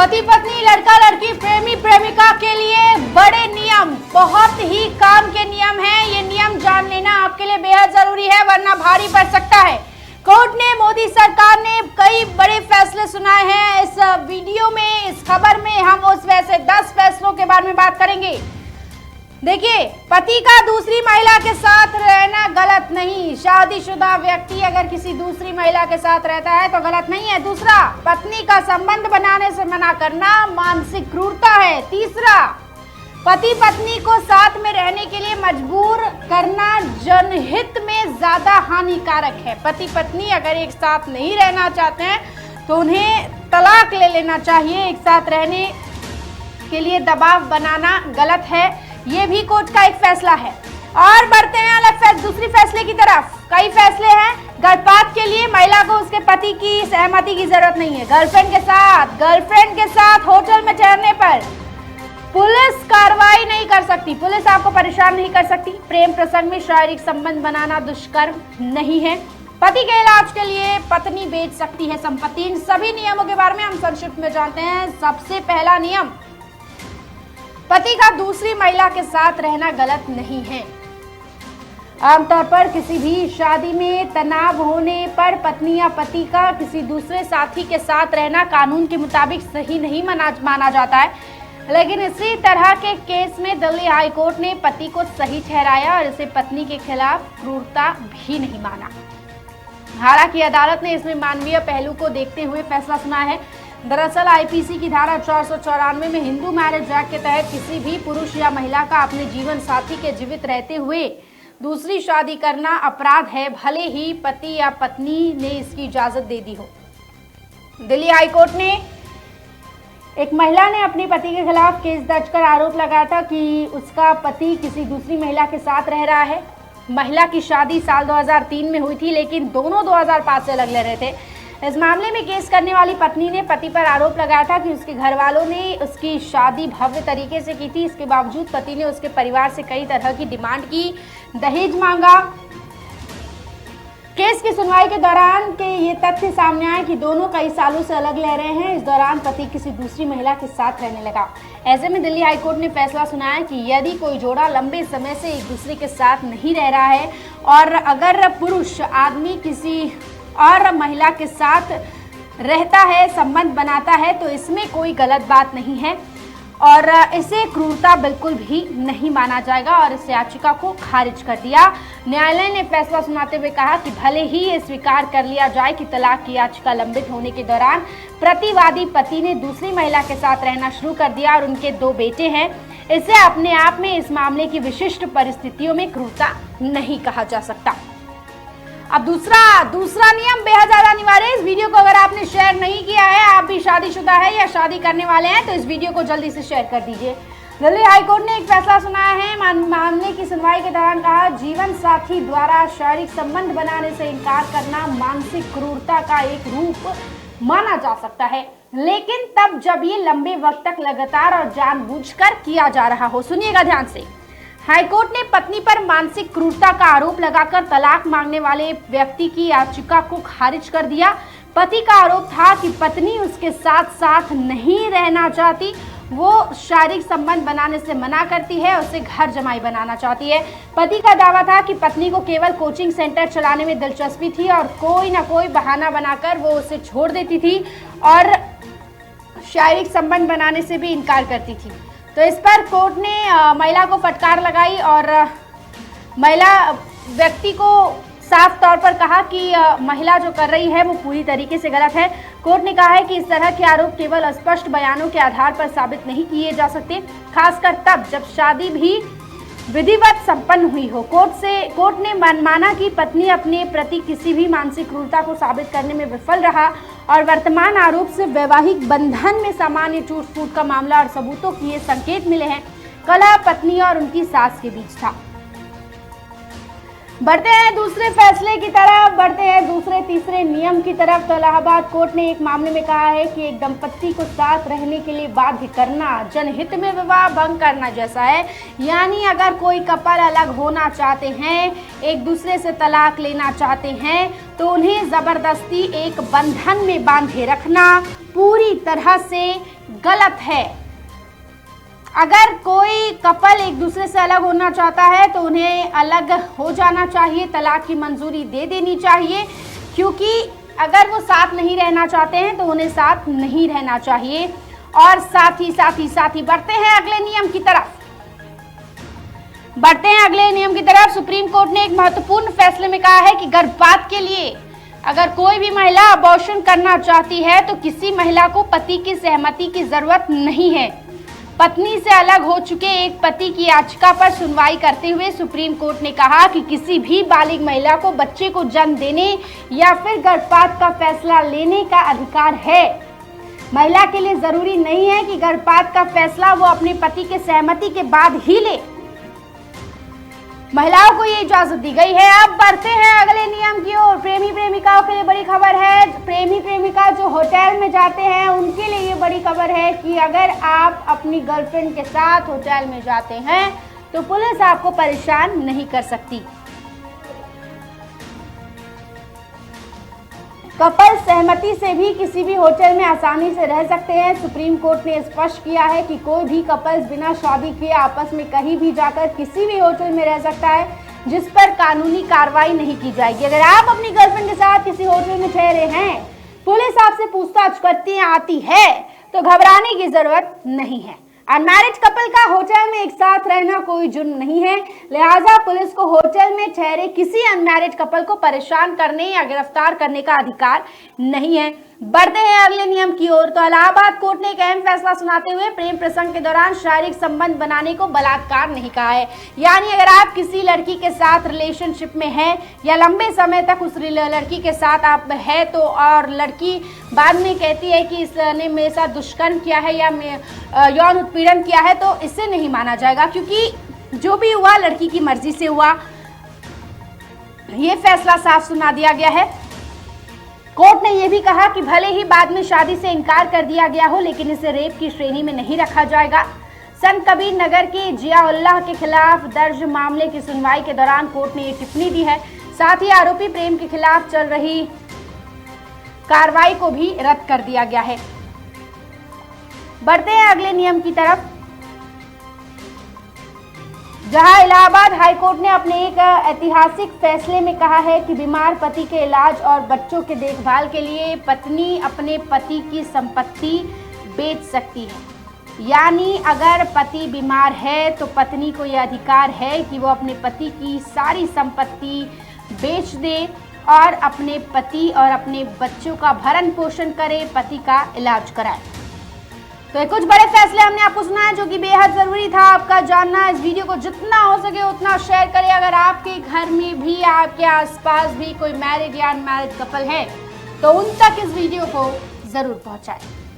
पति पत्नी, लड़का लड़की, प्रेमी प्रेमिका के लिए बड़े नियम, बहुत ही काम के नियम हैं। ये नियम जान लेना आपके लिए बेहद जरूरी है, वरना भारी पड़ सकता है। कोर्ट ने, मोदी सरकार ने कई बड़े फैसले सुनाए हैं। इस वीडियो में, इस खबर में हम उस वैसे 10 फैसलों के बारे में बात करेंगे। देखिए, पति का दूसरी महिला के साथ रहना गलत नहीं। शादीशुदा व्यक्ति अगर किसी दूसरी महिला के साथ रहता है तो गलत नहीं है। दूसरा, पत्नी का संबंध बनाने से मना करना मानसिक क्रूरता है। तीसरा, पति पत्नी को साथ में रहने के लिए मजबूर करना जनहित में ज्यादा हानिकारक है। पति पत्नी अगर एक साथ नहीं रहना चाहते हैं तो उन्हें तलाक ले लेना चाहिए। एक साथ रहने के लिए दबाव बनाना गलत है। ये भी कोर्ट का एक फैसला है। और बढ़ते हैं अलग दूसरी फैसले की तरफ। कई फैसले हैं। गर्भपात के लिए महिला को उसके पति की सहमति की जरूरत नहीं है। गर्लफ्रेंड के साथ होटल में ठहरने पर पुलिस कार्रवाई नहीं कर सकती। पुलिस आपको परेशान नहीं कर सकती। प्रेम प्रसंग में शारीरिक संबंध बनाना दुष्कर्म नहीं है। पति के इलाज के लिए पत्नी बेच सकती है संपत्ति। इन सभी नियमों के बारे में हम संक्षिप्त में जानते हैं। सबसे पहला नियम, पति का दूसरी महिला के साथ रहना गलत नहीं है। आमतौर पर किसी भी शादी में तनाव होने पर पत्नी या पति का किसी दूसरे साथी के साथ रहना कानून के मुताबिक सही नहीं माना जाता है, लेकिन इसी तरह के केस में दिल्ली हाई कोर्ट ने पति को सही ठहराया और इसे पत्नी के खिलाफ क्रूरता भी नहीं माना। हालांकि अदालत ने इसमें मानवीय पहलू को देखते हुए फैसला सुनाया है। दरअसल आईपीसी की धारा 494 में हिंदू मैरिज एक्ट के तहत किसी भी पुरुष या महिला का अपने जीवन साथी के जीवित रहते हुए दूसरी शादी करना अपराध है, भले ही पति या पत्नी ने इसकी इजाजत दे दी हो। दिल्ली हाई कोर्ट ने एक महिला ने अपने पति के खिलाफ केस दर्ज कर आरोप लगाया था कि उसका पति किसी दूसरी महिला के साथ रह रहा है। महिला की शादी साल 2003 में हुई थी, लेकिन दोनों 2005 से अलग रह रहे थे। इस मामले में केस करने वाली पत्नी ने पति पर आरोप लगाया था कि उसके घर वालों ने उसकी शादी भव्य तरीके से की थी। इसके बावजूद पति ने उसके परिवार से कई तरह की डिमांड की, दहेज मांगा। केस की सुनवाई के दौरान के ये तथ्य सामने आए कि दोनों कई सालों से अलग रह रहे हैं। इस दौरान पति किसी दूसरी महिला के साथ रहने लगा। ऐसे में दिल्ली हाईकोर्ट ने फैसला सुनाया कि यदि कोई जोड़ा लंबे समय से एक दूसरे के साथ नहीं रह रहा है और अगर पुरुष आदमी किसी और महिला के साथ रहता है, संबंध बनाता है, तो इसमें कोई गलत बात नहीं है और इसे क्रूरता बिल्कुल भी नहीं माना जाएगा और इस याचिका को खारिज कर दिया। न्यायालय ने फैसला सुनाते हुए कहा कि भले ही ये स्वीकार कर लिया जाए कि तलाक की याचिका लंबित होने के दौरान प्रतिवादी पति ने दूसरी महिला के साथ रहना शुरू कर दिया और उनके 2 बेटे हैं, इसे अपने आप में इस मामले की विशिष्ट परिस्थितियों में क्रूरता नहीं कहा जा सकता। अब दूसरा नियम बेहद ज्यादा अनिवार्य है। इस वीडियो को अगर आपने शेयर नहीं किया है, आप भी शादीशुदा है या शादी करने वाले हैं, तो इस वीडियो को जल्दी से शेयर कर दीजिए। दिल्ली हाईकोर्ट ने एक फैसला सुनाया है। मामले की सुनवाई के दौरान कहा, जीवन साथी द्वारा शारीरिक संबंध बनाने से इनकार करना मानसिक क्रूरता का एक रूप माना जा सकता है, लेकिन तब जब ये लंबे वक्त तक लगातार और जानबूझकर किया जा रहा हो। सुनिएगा ध्यान से। हाईकोर्ट ने पत्नी पर मानसिक क्रूरता का आरोप लगाकर तलाक मांगने वाले व्यक्ति की याचिका को खारिज कर दिया। पति का आरोप था कि पत्नी उसके साथ नहीं रहना चाहती, वो शारीरिक संबंध बनाने से मना करती है, उसे घर जमाई बनाना चाहती है। पति का दावा था कि पत्नी को केवल कोचिंग सेंटर चलाने में दिलचस्पी थी और कोई ना कोई बहाना बनाकर वो उसे छोड़ देती थी और शारीरिक संबंध बनाने से भी इनकार करती थी। तो इस पर कोर्ट ने महिला को फटकार लगाई और महिला व्यक्ति को साफ तौर पर कहा कि महिला जो कर रही है वो पूरी तरीके से गलत है। कोर्ट ने कहा है कि इस तरह के आरोप केवल अस्पष्ट बयानों के आधार पर साबित नहीं किए जा सकते, खासकर तब जब शादी भी विधिवत संपन्न हुई हो। कोर्ट ने माना कि पत्नी अपने प्रति किसी भी मानसिक क्रूरता को साबित करने में विफल रहा और वर्तमान आरोप से वैवाहिक बंधन में सामान्य टूट फूट का मामला और सबूतों की ये संकेत मिले हैं। कलह पत्नी और उनकी सास के बीच था। बढ़ते हैं दूसरे फैसले की तरफ, बढ़ते हैं दूसरे तीसरे नियम की तरफ। तो इलाहाबाद कोर्ट ने एक मामले में कहा है कि एक दंपत्ति को साथ रहने के लिए बाध्य करना जनहित में विवाह भंग करना जैसा है। यानी अगर कोई कपल अलग होना चाहते हैं, एक दूसरे से तलाक लेना चाहते हैं, तो उन्हें जबरदस्ती एक बंधन में बांधे रखना पूरी तरह से गलत है। अगर कोई कपल एक दूसरे से अलग होना चाहता है तो उन्हें अलग हो जाना चाहिए, तलाक की मंजूरी दे देनी चाहिए, क्योंकि अगर वो साथ नहीं रहना चाहते हैं तो उन्हें साथ नहीं रहना चाहिए। और साथ ही बढ़ते हैं अगले नियम की तरफ। सुप्रीम कोर्ट ने एक महत्वपूर्ण फैसले में कहा है कि गर्भपात के लिए अगर कोई भी महिला अबॉर्शन करना चाहती है तो किसी महिला को पति की सहमति की जरूरत नहीं है। पत्नी से अलग हो चुके एक पति की याचिका पर सुनवाई करते हुए सुप्रीम कोर्ट ने कहा कि किसी भी बालिग महिला को बच्चे को जन्म देने या फिर गर्भपात का फैसला लेने का अधिकार है। महिला के लिए जरूरी नहीं है कि गर्भपात का फैसला वो अपने पति के सहमति के बाद ही ले। महिलाओं को ये इजाजत दी गई है। अब बढ़ते हैं अगले नियम की ओर। प्रेमी प्रेमिकाओं के लिए बड़ी खबर है। प्रेमी प्रेमिका जो होटल में जाते हैं उनके लिए ये बड़ी खबर है कि अगर आप अपनी गर्लफ्रेंड के साथ होटल में जाते हैं तो पुलिस आपको परेशान नहीं कर सकती। कपल सहमति से भी किसी भी होटल में आसानी से रह सकते हैं। सुप्रीम कोर्ट ने स्पष्ट किया है कि कोई भी कपल्स बिना शादी किए आपस में कहीं भी जाकर किसी भी होटल में रह सकता है, जिस पर कानूनी कार्रवाई नहीं की जाएगी। अगर आप अपनी गर्लफ्रेंड के साथ किसी होटल में ठहरे हैं, पुलिस आपसे पूछताछ करती आती है तो घबराने की जरूरत नहीं है। अनमैरिड कपल का होटल में एक साथ रहना कोई जुर्म नहीं है, लिहाजा पुलिस को होटल में ठहरे किसी अनमैरिड कपल को परेशान करने या गिरफ्तार करने का अधिकार नहीं है। बढ़ते हैं अगले नियम की ओर। तो इलाहाबाद कोर्ट ने एक अहम फैसला सुनाते हुए प्रेम प्रसंग के दौरान शारीरिक संबंध बनाने को बलात्कार नहीं कहा है। यानी अगर आप किसी लड़की के साथ रिलेशनशिप में हैं या लंबे समय तक उस लड़की के साथ आप है तो और लड़की बाद में कहती है कि इसने मेरे साथ दुष्कर्म किया है या यौन उत्पीड़न किया है, तो इससे नहीं माना जाएगा, क्योंकि जो भी हुआ लड़की की मर्जी से हुआ। ये फैसला साफ सुना दिया गया है। कोर्ट ने यह भी कहा कि भले ही बाद में शादी से इनकार कर दिया गया हो, लेकिन इसे रेप की श्रेणी में नहीं रखा जाएगा। संत कबीर नगर के जियाउल्लाह के खिलाफ दर्ज मामले की सुनवाई के दौरान कोर्ट ने ये टिप्पणी दी है। साथ ही आरोपी प्रेम के खिलाफ चल रही कार्रवाई को भी रद्द कर दिया गया है। बढ़ते हैं अगले नियम की तरफ, जहां इलाहाबाद हाईकोर्ट ने अपने एक ऐतिहासिक फैसले में कहा है कि बीमार पति के इलाज और बच्चों के देखभाल के लिए पत्नी अपने पति की संपत्ति बेच सकती है। यानी अगर पति बीमार है तो पत्नी को यह अधिकार है कि वो अपने पति की सारी संपत्ति बेच दे और अपने पति और अपने बच्चों का भरण पोषण करे, पति का इलाज कराए। तो ये कुछ बड़े फैसले हमने आपको सुनाए जो कि बेहद जरूरी था आपका जानना। इस वीडियो को जितना हो सके उतना शेयर करें। अगर आपके घर में भी, आपके आसपास भी कोई मैरिड या अनमैरिड कपल है तो उन तक इस वीडियो को जरूर पहुंचाएं।